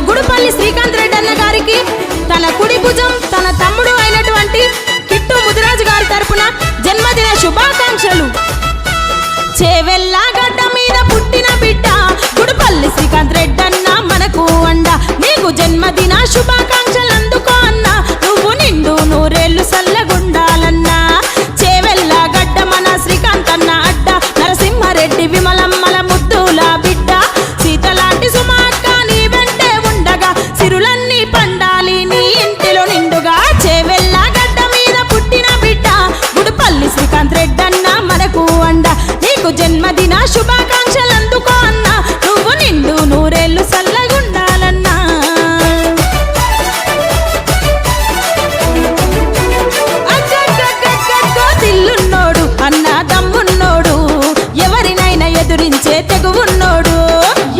గుడిపల్లి శ్రీకాంత్ రెడ్డి అన్న గారికి తన కుడి భుజం తన తమ్ముడు అయినటువంటి కిట్టు ముదిరాజు గారి తరపున జన్మదిన శుభాకాంక్షలు. చేవెళ్ళ గడ్డ మీద పుట్టిన బిడ్డ గుడిపల్లి శ్రీకాంత్ రెడ్డి అన్న మనకు అండ. నీకు జన్మదిన శుభాకాంక్షలు అందుకో అన్న, నువ్వు నిండు నూరేళ్లు సల్లగుండాలన్నా. చేవెళ్ళ గడ్డ మన శ్రీకాంత్ అన్న అడ్డ, నరసింహారెడ్డి విమలమ్మల ముద్దుల బిడ్డ. సీతలాంటి సుమాక్క నీ వెంటే ఉండగా సిరులన్నీ పండాలి నీ ఇంటిలో నిండుగా. చేవెళ్ళ గడ్డ మీద పుట్టిన బిడ్డ గుడిపల్లి శ్రీకాంత్ రెడ్డి అన్న మనకు అండ. నీకు జన్మదిన శుభాకాంక్షలు అందుకో అన్న, నువ్వు నిండు నూరేళ్లు సల్లగుండాలన్నా. తిల్లున్నోడు అన్న దమ్మున్నోడు, ఎవరినైనా ఎదురించే తెగువున్నోడు,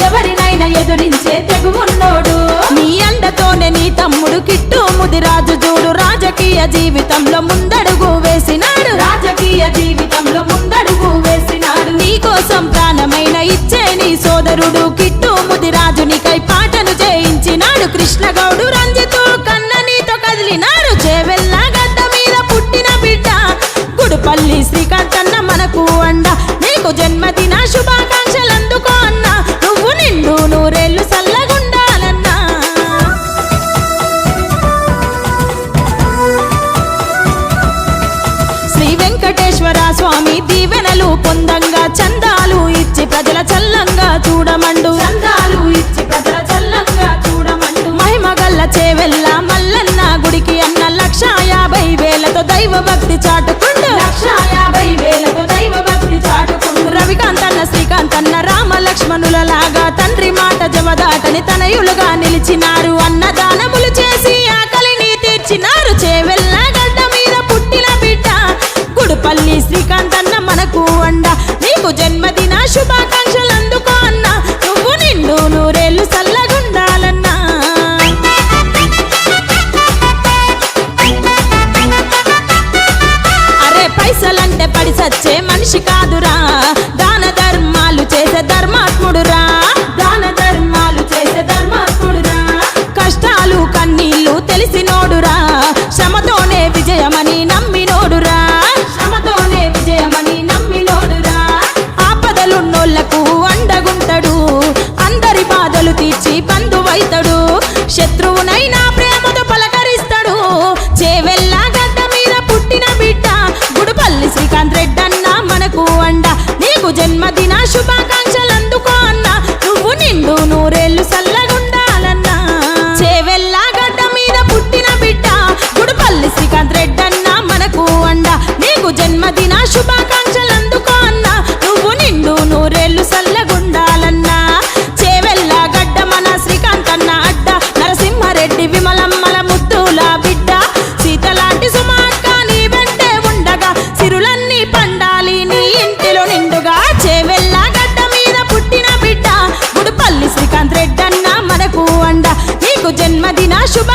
ఎవరినైనా ఎదురించే తెగువున్నోడు. నీ అండతోనే నీ తమ్ముడు కిట్టు ముదిరాజు చూడు రాజకీయ జీవితంలో ముందడుగు వేసినాడు, రాజకీయ జీవితంలో ముందడుగు వేసినాడు. నీ కోసం ప్రాణమైన ఇచ్చే నీ సోదరుడు కిట్టు ముదిరాజు నీకై పాటను చేయించినాడు. కృష్ణగౌడు రంజితు కన్న నీతో కదిలినాడు. చేవెళ్ళ గడ్డ మీద పుట్టిన బిడ్డ గుడిపల్లి శ్రీకాంత్ అన్న మనకు అండ. నీకు జన్మదిన శుభాకాంక్షలు అందుకో అన్న, నువ్వు నిండు నూరేళ్లు సల్లగుండాలన్నా. శ్రీ వెంకటేశ్వర స్వామి దీవెనలు పొందంగా చందాలు ఇచ్చి ప్రజల చల్లంగా చూడమండు, చందాలు ఇచ్చి ప్రజల చల్లంగా చూడమండు. మహిమగల్ల చేవెళ్ళ మల్లన్న గుడికి అన్న 1,50,000తో దైవ భక్తి చాటుకుండు, 1,50,000తో దైవ భక్తి చాటుకుండు. రవికాంత్ అన్న శ్రీకాంత్ అన్న రామ లక్ష్మణుల లాగా తండ్రి మాట జవదాటని తనయులుగా నిలిచినారు. అన్నదానములు చేసి ఆకలిని తీర్చినారు. చేవెళ్ళ గడ్డ మీద పుట్టిన బిడ్డ గుడిపల్లి శ్రీకాంత్ అన్న మనకు అండ. నీకు జన్మదిన శుభాకాంక్షలు అందుకో అన్న, నువ్వు నిండు నూరేళ్లు సల్లగుండాలన్నా. అరే పైసలంటే పడి సచ్చే మనిషి కాదురా, దాన ధర్మాలు చేసే ధర్మాత్ముడురా, దాన ధర్మాలు చేసే ధర్మాత్ముడురా. కష్టాలు కన్నీళ్లు తెలిసినోడురా, శ్రమతోనే విజయమని నమ్మినోడురా, శ్రమతోనే విజయమని నమ్మినోడురా. ఆపదలున్నోళ్లకు అండగుంటడు, అందరి బాధలు తీర్చి బంధువైతడు, శత్రువునైనా ప్రేమతో పలకరిస్తాడు. చేవెళ్ళ గడ్డ మీద పుట్టిన బిడ్డ గుడిపల్లి శ్రీకాంత్ రెడ్డి అన్న మనకు అండ. నీకు జన్మదిన శుభాకాంక్షలు అందుకో అన్న, నువ్వు నిండు నూరేళ్లు సల్లగుండాలన్నా. చేవెళ్ళ గడ్డ మీద పుట్టిన బిడ్డ గుడిపల్లి శ్రీకాంత్ రెడ్డి అన్న మనకు అండ. నీకు జన్మదిన శుభాకాంక్షలు అందుకో అన్న, నువ్వు నిండు నూరేళ్లు సల్లగుండాలన్నా. చేవెళ్ళ గడ్డ మన శ్రీకాంత్ అన్న అడ్డ, నరసింహారెడ్డి విమలమ్మల ముద్దుల బిడ్డ. సీతలాంటి సుమాక్క నీ వెంటే ఉండగా సిరులన్నీ పండాలి నీ ఇంటిలో నిండుగా. చేవెళ్ళ గడ్డ మీద పుట్టిన బిడ్డ గుడిపల్లి శ్రీకాంత్ రెడ్డి అన్న మనకు అండ. నీకు జన్మదిన శుభ